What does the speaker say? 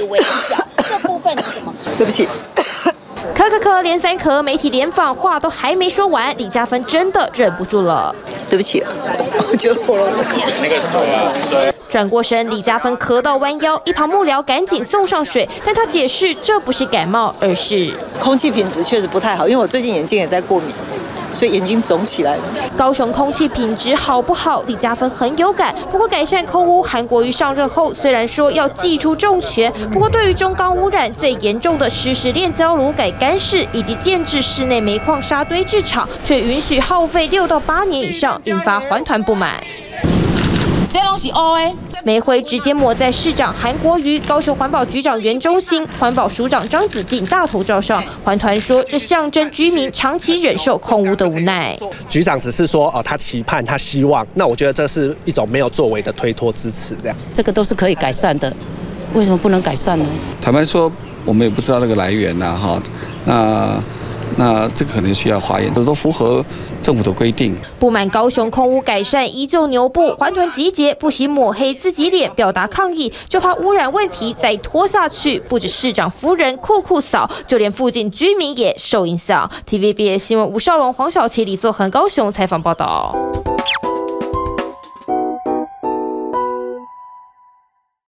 微小，这部分你怎么看？对不起。咳连3咳，媒体联访话都还没说完，李嘉芬真的忍不住了。对不起，我觉得喉咙那个水啊。转过身，李嘉芬咳到弯腰，一旁幕僚赶紧送上水，但她解释这不是感冒，而是空气品质确实不太好，因为我最近眼睛也在过敏。所以眼睛肿起来了。高雄空气品质好不好？李嘉芬很有感。不过改善空污，韩国瑜上任后虽然说要祭出重拳，不过对于中钢污染最严重的湿式炼焦炉改干式，以及建制室内煤矿沙堆置场，却允许耗费6到8年以上，引发环团不满。这东西哦哎，煤灰直接抹在市长韩国瑜、高雄环保局长袁忠兴、环保署长张子静大头照上。环团说，这象征居民长期忍受空污的无奈。局长只是说他期盼、他希望，那我觉得这是一种没有作为的推脱支持，这样。这个都是可以改善的，为什么不能改善呢？坦白说，我们也不知道那个来源呐，哈，那这个可能需要化验，这都符合政府的规定。不满高雄空污改善依旧牛步，环团集结不惜抹黑自己脸，表达抗议，就怕污染问题再拖下去，不止市长夫人酷嫂，就连附近居民也受影响。TVBS 新闻吴少龙、黄小琪、李作恒高雄采访报道。